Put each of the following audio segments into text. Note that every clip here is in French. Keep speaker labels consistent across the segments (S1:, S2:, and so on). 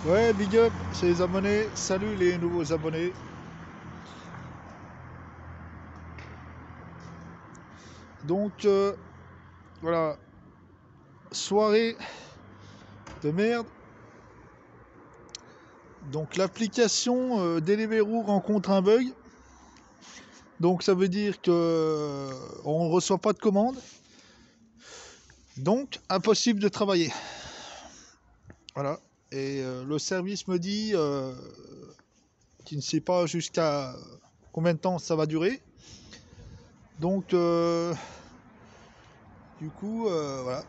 S1: Ouais, big up, c'est les abonnés. Salut les nouveaux abonnés. Donc, voilà, soirée de merde. Donc, l'application Deliveroo rencontre un bug. Donc, ça veut dire que on ne reçoit pas de commande. Donc, impossible de travailler. Voilà. Et le service me dit qu'il ne sait pas jusqu'à combien de temps ça va durer. Donc, du coup, voilà.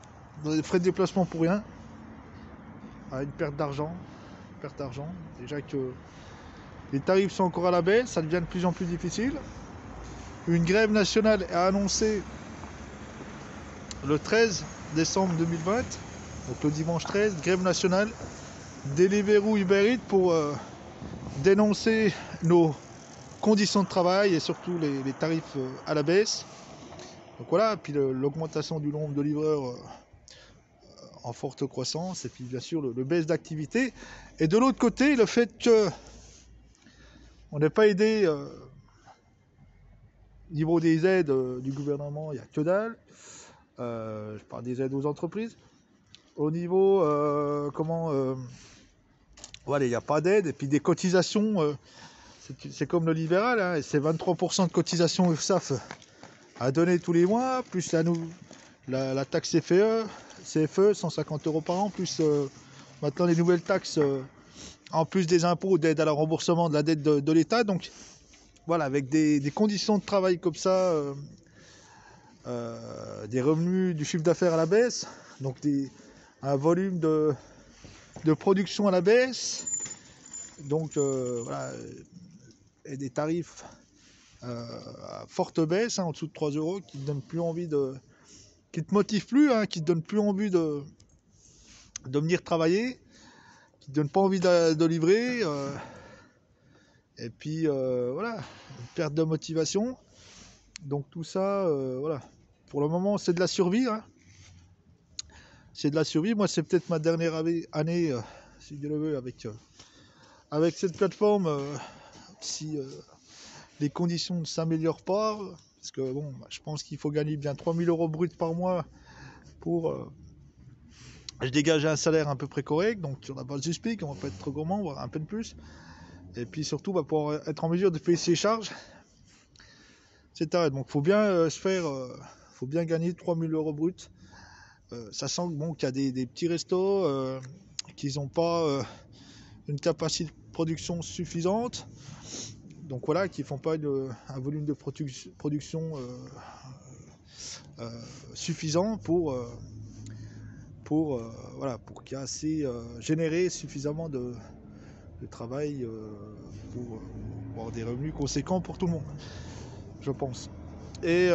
S1: Des frais de déplacement pour rien. Une perte d'argent. Déjà que les tarifs sont encore à la baisse, ça devient de plus en plus difficile. Une grève nationale est annoncée le 13 décembre 2020, donc le dimanche 13, grève nationale, Deliveroo Uber Eats pour dénoncer nos conditions de travail et surtout les tarifs à la baisse. Donc voilà, puis l'augmentation du nombre de livreurs en forte croissance, et puis bien sûr le baisse d'activité. Et de l'autre côté, le fait que on n'est pas aidé niveau des aides du gouvernement, il n'y a que dalle. Je parle des aides aux entreprises. Au niveau, voilà, il n'y a pas d'aide. Et puis des cotisations, c'est comme le libéral, hein, c'est 23% de cotisation URSSAF à donner tous les mois, plus la taxe CFE, 150 € par an, plus maintenant les nouvelles taxes, en plus des impôts d'aide à la remboursement de la dette de l'État. Donc voilà, avec des conditions de travail comme ça, des revenus du chiffre d'affaires à la baisse, donc un volume de production à la baisse, donc voilà, et des tarifs à forte baisse, hein, en dessous de 3 € qui ne donnent plus envie qui te motivent plus, hein, qui ne donnent plus envie de venir travailler, qui ne donnent pas envie de livrer, et puis voilà, une perte de motivation. Donc tout ça, voilà, pour le moment c'est de la survie, hein. C'est de la survie. Moi, c'est peut-être ma dernière année, si Dieu le veut, avec cette plateforme, si les conditions ne s'améliorent pas. Parce que bon, je pense qu'il faut gagner bien 3 000 € brut par mois pour dégager un salaire à peu près correct. Donc, sur la base du SPIC, on va pas être trop gourmand, voire un peu de plus. Et puis surtout, pour être en mesure de payer ses charges, etc. Donc, il faut bien faut bien gagner 3 000 € brut. Sachant que, bon, qu'il y a des petits restos qui n'ont pas une capacité de production suffisante, donc voilà, qui ne font pas un volume de production suffisant voilà, pour qu'il y ait assez généré suffisamment de travail pour avoir des revenus conséquents pour tout le monde, je pense. Et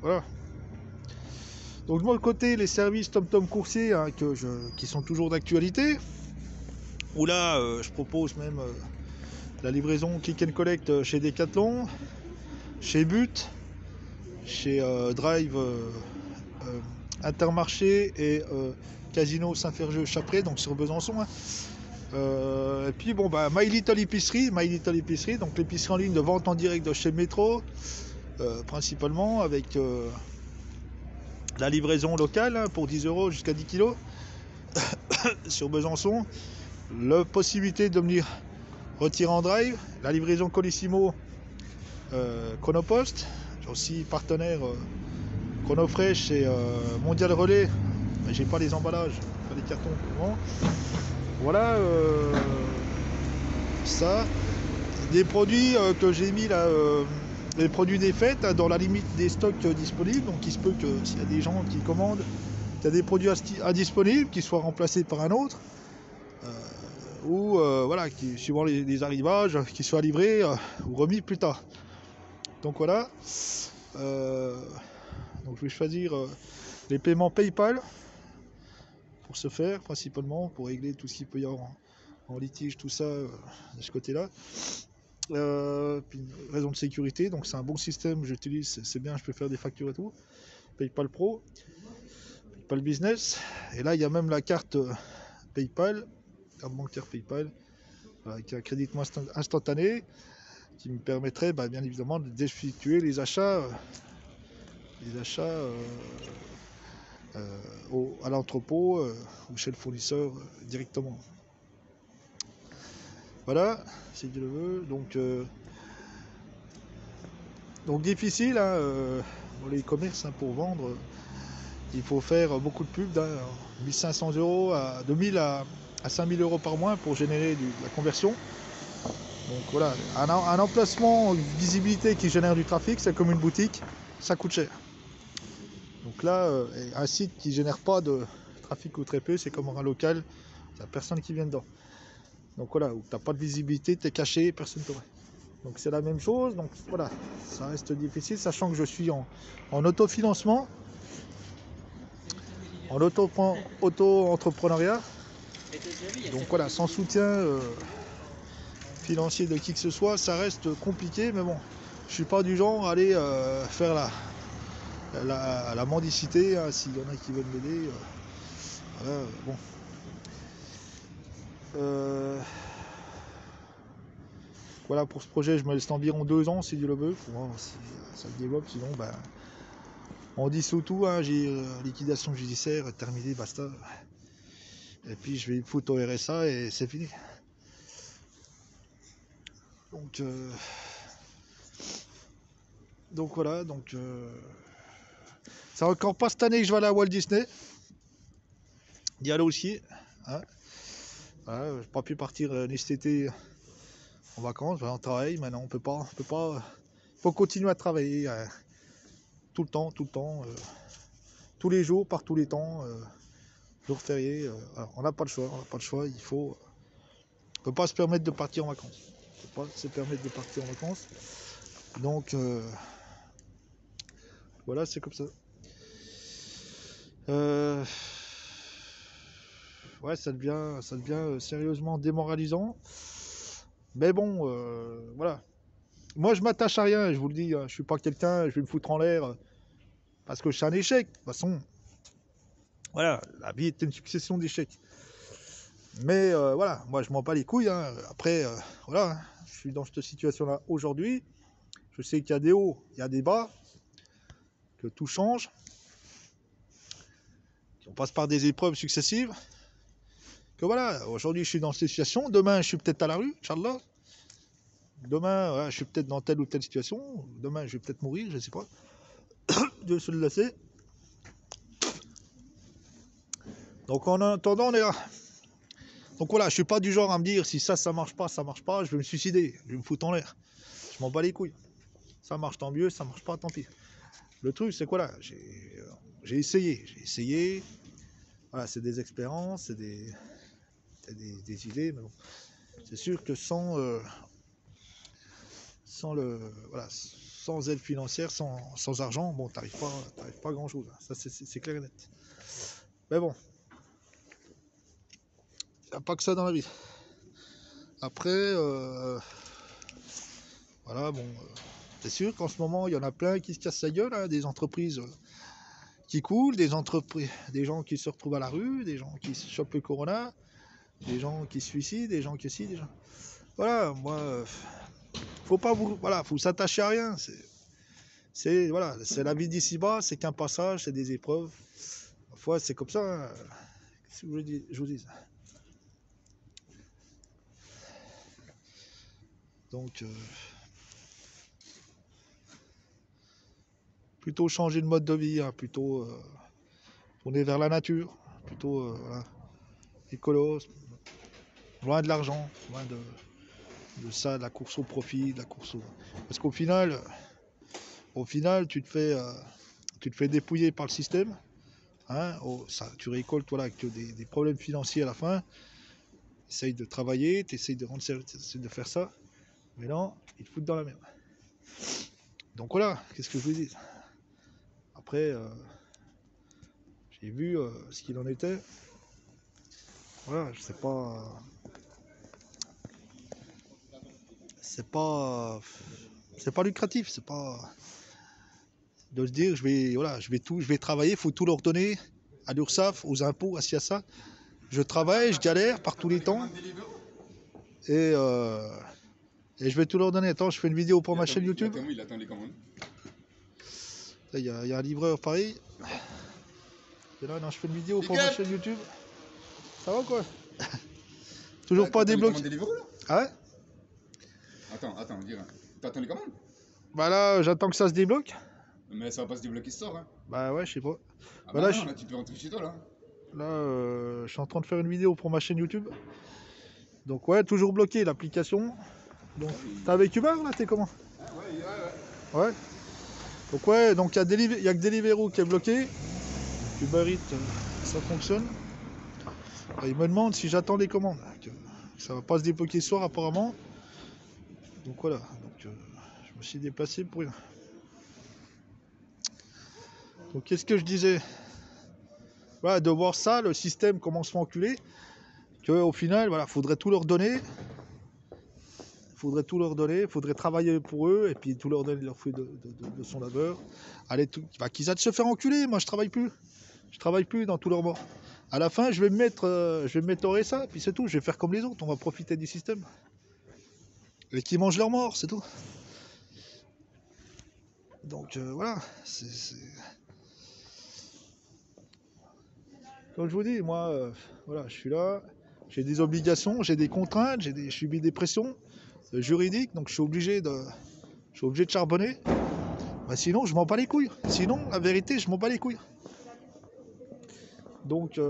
S1: voilà. Donc de mon côté, les services TomTom coursier, hein, qui sont toujours d'actualité, où là, je propose même la livraison click and collect chez Decathlon, chez But, chez Drive Intermarché et Casino Saint-Ferjeux-Chapré, donc sur Besançon, hein. Et puis bon, bah, My Little Épicerie, donc l'épicerie en ligne de vente en direct de chez Métro, principalement avec la livraison locale, hein, pour 10 € jusqu'à 10 kg sur Besançon, la possibilité de venir retirer en drive, la livraison Colissimo, Chronopost. J'ai aussi partenaire Chronofresh et Mondial Relais, mais j'ai pas les emballages, pas les cartons pour moi. Voilà, ça. Des produits que j'ai mis là, les produits des fêtes, hein, dans la limite des stocks disponibles. Donc il se peut que s'il y a des gens qui commandent, qu'il y a des produits indisponibles qui soient remplacés par un autre, ou voilà, suivant les arrivages, qui soient livrés ou remis plus tard. Donc voilà. Donc je vais choisir les paiements PayPal pour ce faire, principalement pour régler tout ce qu'il peut y avoir en litige, tout ça de ce côté-là. Puis une raison de sécurité, donc c'est un bon système, j'utilise, c'est bien, je peux faire des factures et tout. PayPal PayPal Business. Et là, il y a même la carte PayPal, carte bancaire PayPal, avec un crédit instantané qui me permettrait bien évidemment d'effectuer les achats, à l'entrepôt ou chez le fournisseur directement. Voilà, si Dieu le veut. Donc difficile pour les commerces pour vendre. Il faut faire beaucoup de pubs, 1500 euros, de 1000 à 5000 euros par mois pour générer de la conversion. Donc voilà, un emplacement, une visibilité qui génère du trafic, c'est comme une boutique, ça coûte cher. Donc là, un site qui génère pas de trafic ou très peu, c'est comme un local, il n'y a personne qui vient dedans. Donc voilà, où tu n'as pas de visibilité, tu es caché, personne ne te voit. Donc c'est la même chose, donc voilà, ça reste difficile, sachant que je suis en autofinancement, en auto-entrepreneuriat. Donc voilà, sans soutien financier de qui que ce soit, ça reste compliqué, mais bon, je suis pas du genre à aller faire la mendicité, s'il y en a qui veulent m'aider. Voilà, bon. Voilà, pour ce projet, je me laisse environ 2 ans si Dieu le veut, pour voir si ça se développe, sinon on dissout tout, j'ai liquidation judiciaire, terminé, basta. Et puis je vais foutre au RSA et c'est fini. Donc voilà, c'est encore pas cette année que je vais aller à Walt Disney. D'y aller aussi. Voilà, j'ai pas pu partir ni cet été en vacances, on travaille, maintenant on peut pas. Il faut continuer à travailler tout le temps, tous les jours, par tous les temps, jours fériés. On n'a pas le choix, il faut. On peut pas se permettre de partir en vacances. Donc voilà, c'est comme ça. Ouais, ça devient sérieusement démoralisant. Mais bon, voilà. Moi, je m'attache à rien, je vous le dis. Je suis pas quelqu'un, je vais me foutre en l'air parce que je suis un échec. De toute façon, voilà, la vie est une succession d'échecs. Mais voilà, moi, je m'en bats les couilles. Après, voilà, je suis dans cette situation-là aujourd'hui. Je sais qu'il y a des hauts, il y a des bas, que tout change, qu'on passe par des épreuves successives. Que voilà, aujourd'hui, je suis dans cette situation. Demain, je suis peut-être à la rue, Inch'Allah. Demain, voilà, je suis peut-être dans telle ou telle situation. Demain, je vais peut-être mourir, je ne sais pas. Dieu seul le sait. Donc en attendant, on est là. Donc voilà, je suis pas du genre à me dire si ça marche pas, je vais me suicider, je vais me foutre en l'air. Je m'en bats les couilles. Ça marche tant mieux, ça marche pas tant pis. Le truc c'est quoi là, j'ai essayé. Voilà, c'est des expériences, c'est des idées, mais bon. C'est sûr que sans aide financière, sans argent, bon, t'arrives pas à grand chose. Ça c'est clair et net. Mais bon. Il n'y a pas que ça dans la vie. Après, voilà, bon, c'est sûr qu'en ce moment, il y en a plein qui se cassent la gueule, des entreprises qui coulent, des gens qui se retrouvent à la rue, des gens qui se chopent le corona, des gens qui se suicident, des gens qui aussi, des gens. Voilà, moi, faut s'attacher à rien. Voilà, c'est la vie d'ici-bas, c'est qu'un passage, c'est des épreuves. Parfois, c'est comme ça. Qu'est-ce que je vous dis. Donc, plutôt changer de mode de vie, plutôt tourner vers la nature, plutôt écolo, loin de l'argent, loin de ça, de la course au profit, Parce qu'au final, tu te fais dépouiller par le système. Tu récoltes que des problèmes financiers à la fin. Essaye de travailler, tu essayes de faire ça. Mais non, ils te foutent dans la merde. Donc voilà, qu'est-ce que je vous dis. Après, j'ai vu ce qu'il en était. Voilà, je sais pas. C'est pas lucratif, c'est pas de se dire je vais travailler, faut tout leur donner à l'URSSAF, aux impôts, à ci, à ça. Je travaille, je galère par tous les temps. Et je vais tout leur donner. Attends, je fais une vidéo pour ma chaîne YouTube.
S2: Il attend les commandes.
S1: Il y a un livreur pareil. Et là, non, je fais une vidéo pour ma chaîne YouTube. Ça va quoi? Toujours pas débloqué. Ah ouais?
S2: Attends, dire. T'attends les commandes?
S1: Bah là, j'attends que ça se débloque.
S2: Mais ça va pas se débloquer ce soir, hein.
S1: Bah ouais, je sais pas.
S2: Ah
S1: bah
S2: bah
S1: là,
S2: non, là, tu peux rentrer chez toi, là.
S1: Là, je suis en train de faire une vidéo pour ma chaîne YouTube. Donc ouais, toujours bloqué l'application. Donc, t'es avec Uber là, t'es comment? Ouais. Donc ouais, donc il y a que Deliveroo qui est bloqué. Uber Eats, ça fonctionne. Il me demande si j'attends les commandes. Ça va pas se débloquer ce soir apparemment. Donc voilà. Donc, je me suis déplacé pour rien. Donc qu'est-ce que je disais? Voilà, de voir ça, le système comment se fait enculer. Qu'au final, voilà, faudrait tout leur donner. Faudrait travailler pour eux et puis tout leur donner leur fruit de son labeur. Allez, qu'ils aillent se faire enculer, moi je travaille plus. Je travaille plus dans tout leur mort. À la fin, je vais me mettre au RSA, puis c'est tout, je vais faire comme les autres, on va profiter du système. Et qui mangent leur mort, c'est tout. Donc voilà, comme je vous dis, moi, voilà, je suis là, j'ai des obligations, j'ai des contraintes, je subis des pressions juridiques, donc je suis obligé de charbonner. Bah, sinon, je m'en bats les couilles. Sinon, la vérité, je m'en bats les couilles. Donc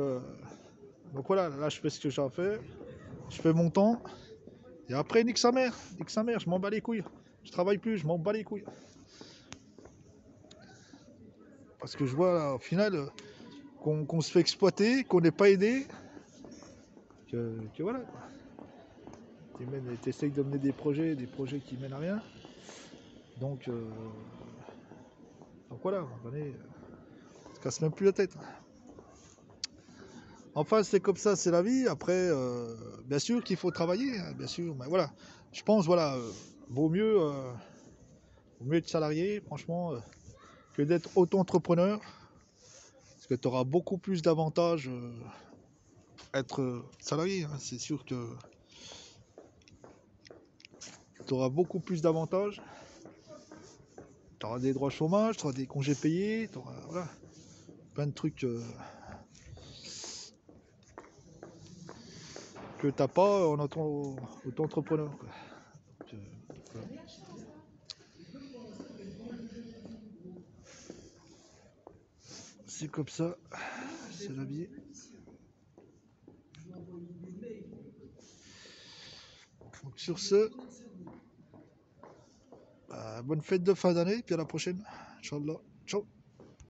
S1: voilà, là, je fais ce que j'ai à faire, je fais mon temps, et après, nique sa mère, je m'en bats les couilles. Je travaille plus, je m'en bats les couilles. Parce que je vois, là, au final, qu'on se fait exploiter, qu'on n'est pas aidé, que voilà. Tu essayes de mener des projets qui mènent à rien. Donc voilà, on se casse même plus la tête. Enfin, c'est comme ça, c'est la vie. Après, bien sûr qu'il faut travailler, hein, bien sûr. Mais voilà, je pense, voilà, vaut mieux être salarié, franchement, que d'être auto-entrepreneur. Parce que tu auras beaucoup plus d'avantages être salarié. Hein, c'est sûr que tu auras beaucoup plus d'avantages. Tu auras des droits au chômage, tu auras des congés payés, tu auras voilà, plein de trucs que tu n'as pas en auto-entrepreneur. Voilà. C'est comme ça, c'est la vie. Donc sur ce, bonne fête de fin d'année, puis à la prochaine. Inch'Allah. Ciao.